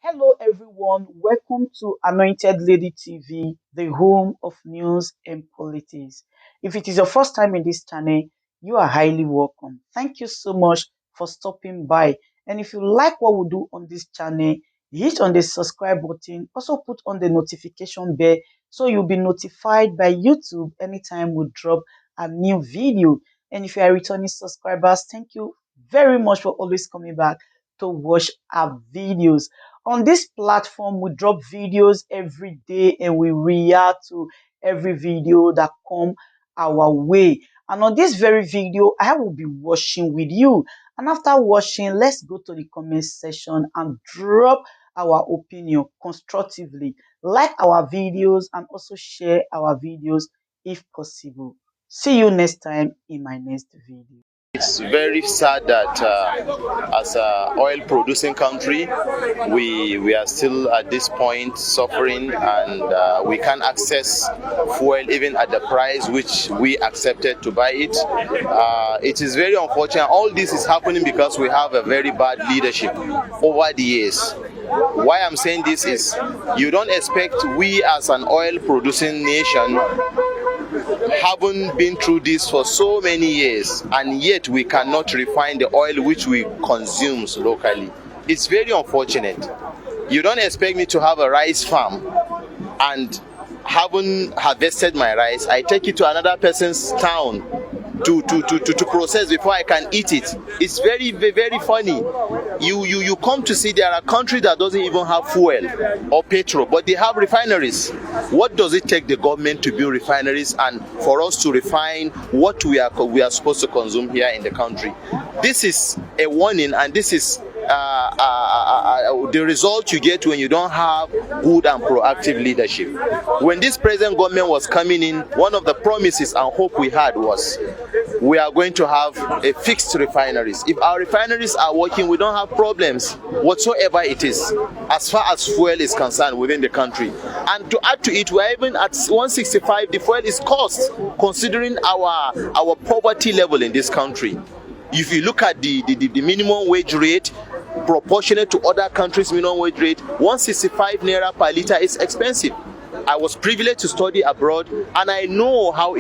Hello, everyone. Welcome to Anointed Lady TV, the home of news and politics. If it is your first time in this channel, you are highly welcome. Thank you so much for stopping by. And if you like what we do on this channel, hit on the subscribe button. Also put on the notification bell so you'll be notified by YouTube anytime we drop a new video. And if you are returning subscribers, thank you very much for always coming back to watch our videos. On this platform, we drop videos every day and we react to every video that come our way. And on this very video, I will be watching with you. And after watching, let's go to the comment section and drop our opinion constructively. Like our videos and also share our videos if possible. See you next time in my next video. It's very sad that as an oil-producing country, we are still at this point suffering, and we can't access fuel even at the price which we accepted to buy it. It is very unfortunate. All this is happening because we have a very bad leadership over the years. Why I'm saying this is you don't expect we as an oil-producing nation haven't been through this for so many years, and yet we cannot refine the oil which we consume locally. It's very unfortunate. You don't expect me to have a rice farm and haven't harvested my rice. I take it to another person's town to process before I can eat it. It's very, very funny. You come to see there are countries that doesn't even have fuel or petrol, but they have refineries. What does it take the government to build refineries and for us to refine what we are supposed to consume here in the country? This is a warning, and this is the result you get when you don't have good and proactive leadership. When this present government was coming in, one of the promises and hope we had was we are going to have a fixed refineries. If our refineries are working, we don't have problems whatsoever it is, as far as fuel is concerned within the country. And to add to it, we're even at 165, the fuel is cost, considering our poverty level in this country. If you look at the minimum wage rate, proportionate to other countries' minimum wage rate, 165 naira per liter is expensive. I was privileged to study abroad, and I know how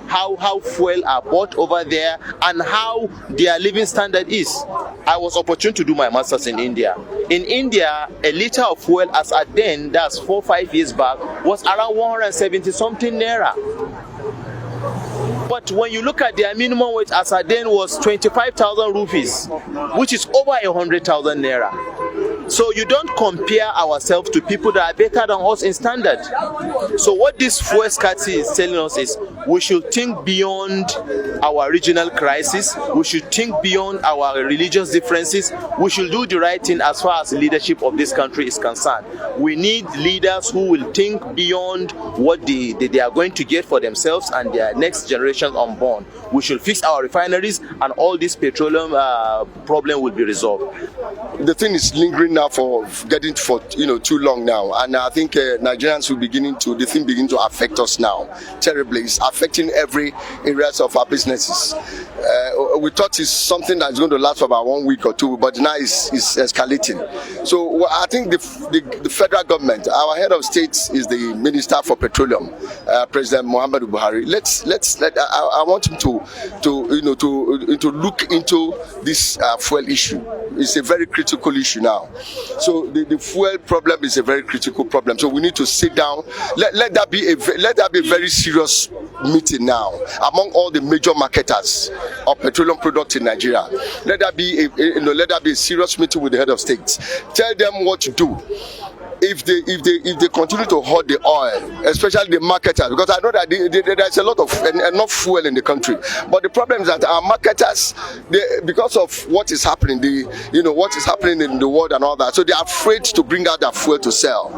how fuel are bought over there and how their living standard is. I was opportune to do my masters in India. In India, a liter of fuel as at then, that's 4-5 years back, was around 170 something naira. But when you look at their minimum wage as at then was 25,000 rupees, which is over 100,000 naira. So you don't compare ourselves to people that are better than us in standard. So what this fuel scarcity is telling us is we should think beyond our regional crisis. We should think beyond our religious differences. We should do the right thing as far as the leadership of this country is concerned. We need leaders who will think beyond what they are going to get for themselves and their next generation unborn. We should fix our refineries, and all this petroleum problem will be resolved. The thing is lingering now for getting for too long now, and I think Nigerians will the thing begin to affect us now terribly. It's affecting every areas of our businesses. We thought it's something that's going to last for about 1 week or two, but now it's escalating. So I think the federal government, our head of state is the Minister for Petroleum, President Muhammadu Buhari. I want him to look into this fuel issue. It's a very critical issue now. So the fuel problem is a very critical problem. So we need to sit down. Let that be a very serious meeting now among all the major marketers of petroleum products in Nigeria. Let that be a serious meeting with the head of state. Tell them what to do. If they continue to hoard the oil, especially the marketers, because I know that there's a lot of enough fuel in the country, but the problem is that our marketers, because of what is happening, what is happening in the world and all that, so they are afraid to bring out their fuel to sell.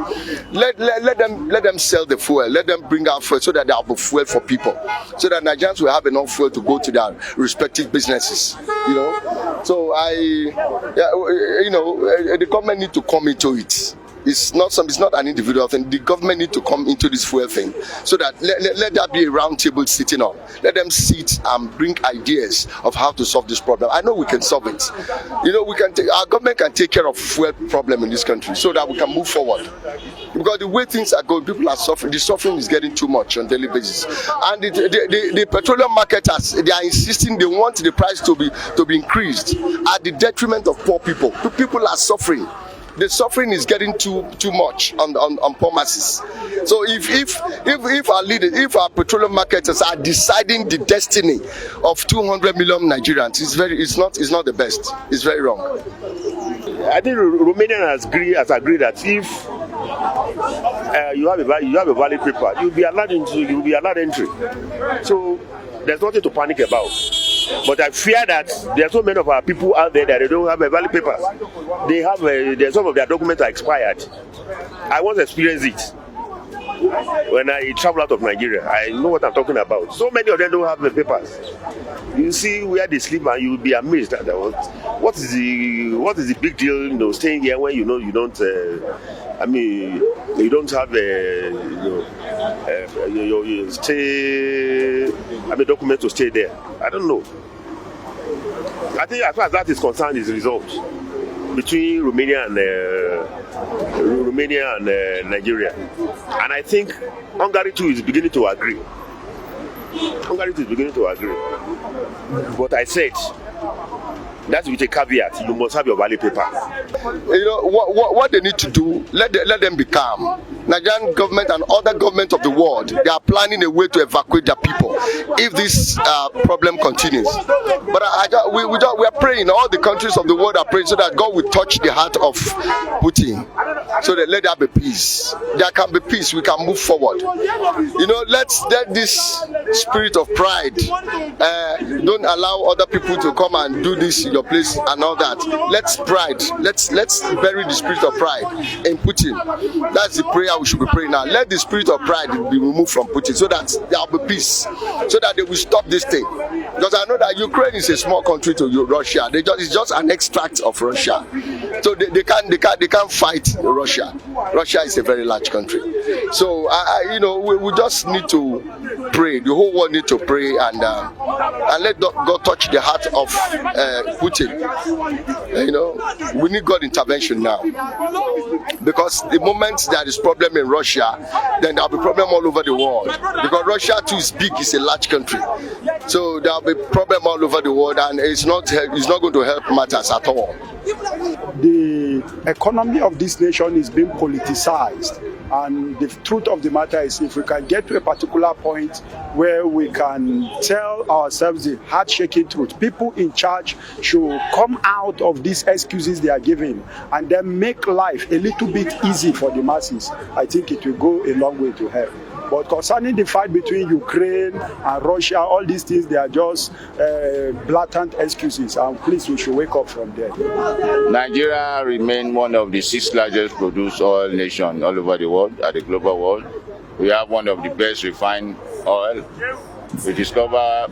Let them sell the fuel. Let them bring out fuel so that they have fuel for people, so that Nigerians will have enough fuel to go to their respective businesses. So the government need to come into it. It's not an individual thing. The government need to come into this fuel thing so that let that be a round table sitting on. Let them sit and bring ideas of how to solve this problem. I know we can solve it. Our government can take care of fuel problem in this country so that we can move forward. Because the way things are going, people are suffering. The suffering is getting too much on a daily basis. And the petroleum marketers, they are insisting they want the price to be increased at the detriment of poor people. People are suffering. The suffering is getting too much on poor masses. So if our leaders, if our petroleum marketers are deciding the destiny of 200 million Nigerians, it's not the best. It's very wrong. I think Romania has agreed that if you have a valid paper, you'll be allowed entry. So there's nothing to panic about. But I fear that there are so many of our people out there that they don't have a valid paper. Some of their documents are expired. I once experienced it when I travel out of Nigeria. I know what I'm talking about. So many of them don't have the papers. You see where they sleep, and you'll be amazed at what is the big deal? Staying here when you don't. You don't have document to stay there. I don't know. I think as far as that is concerned, is resolved between Romania and Nigeria, and I think Hungary too is beginning to agree. But I said, that's with a caveat. You must have your valid paper. What they need to do, let them be calm. Nigerian government and other governments of the world, they are planning a way to evacuate their people if this problem continues. But we are praying. All the countries of the world are praying so that God will touch the heart of Putin, so that let there be peace. There can be peace. We can move forward. Let this spirit of pride. Don't allow other people to come and do this in your place and all that. Let's bury the spirit of pride in Putin. That's the prayer we should be praying now. Let the spirit of pride be removed from Putin so that there will be peace, so that they will stop this thing. Because I know that Ukraine is a small country to Russia. It's just an extract of Russia. So they can't fight Russia. Russia is a very large country. So we just need to pray. The whole world need to pray and let God touch the heart of Putin. We need God intervention now, because the moment there is problem in Russia, then there will be problem all over the world, because Russia too is big, it's a large country, so there will be problem all over the world, and it's not going to help matters at all. The economy of this nation is being politicized, and the truth of the matter is, if we can get to a particular point where we can tell ourselves the heart-shaking truth, people in charge should come out of these excuses they are giving and then make life a little bit easy for the masses. I think it will go a long way to help. But concerning the fight between Ukraine and Russia, all these things, they are just blatant excuses. And please, we should wake up from there. Nigeria remains one of the 6 largest produced oil nations all over the world, at the global world. We have one of the best refined oil. We discover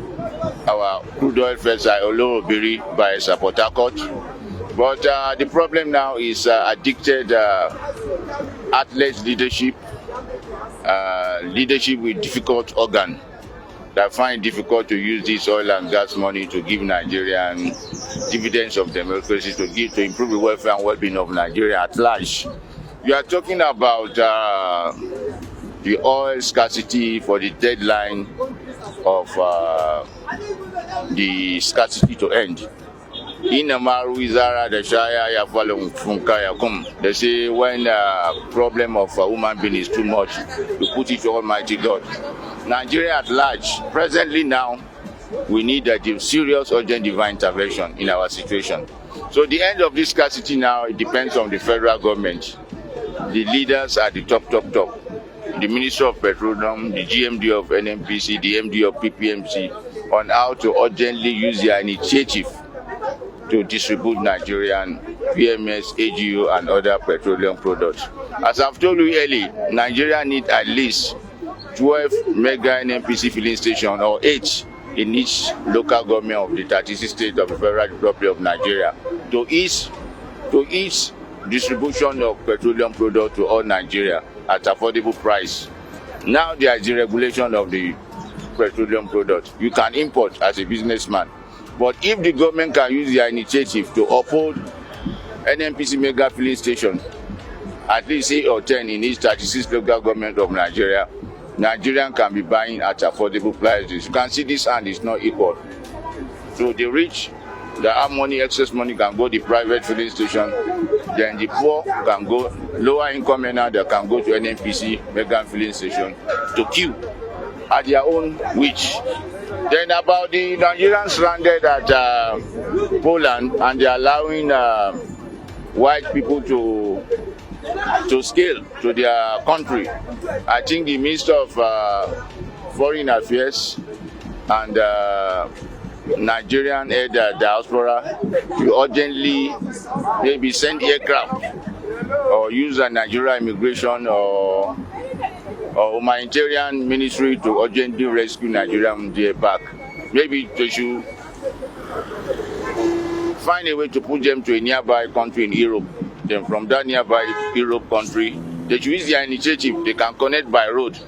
our crude oil fields at Olorobiri by Port Harcourt. But the problem now is addicted athlete leadership. Leadership with difficult organ that find it difficult to use this oil and gas money to give Nigerian dividends of democracy, to improve the welfare and well-being of Nigeria at large. We are talking about the oil scarcity for the deadline of the scarcity to end. They say when problem of a human being is too much, you put it to Almighty God. Nigeria at large, presently now, we need a serious urgent divine intervention in our situation. So the end of this scarcity now, it depends on the federal government. The leaders at the top. The Minister of Petroleum, the GMD of NNPC, the MD of PPMC, on how to urgently use their initiative to distribute Nigerian PMS, AGU, and other petroleum products. As I've told you earlier, Nigeria needs at least 12 mega NNPC filling stations, or 8 in each local government of the 36 states of the Federal Republic of Nigeria, to ease distribution of petroleum products to all Nigeria at affordable price. Now there is the regulation of the petroleum product. You can import as a businessman. But if the government can use their initiative to uphold NNPC mega filling station, at least 8 or 10 in each 36 local government of Nigeria, Nigerian can be buying at affordable prices. You can see this hand is not equal. So the rich that have money, excess money, can go to the private filling station. Then the poor can go, lower income earner, they can go to NNPC mega filling station to queue at their own wish. Then about the Nigerians stranded at Poland, and they're allowing white people to scale to their country. I think the Minister of Foreign Affairs and Nigerian head diaspora to urgently maybe send aircraft or use a Nigerian immigration or humanitarian ministry to urgently rescue Nigerian there back. Maybe they should find a way to put them to a nearby country in Europe. Then from that nearby Europe country, they should use their initiative. They can connect by road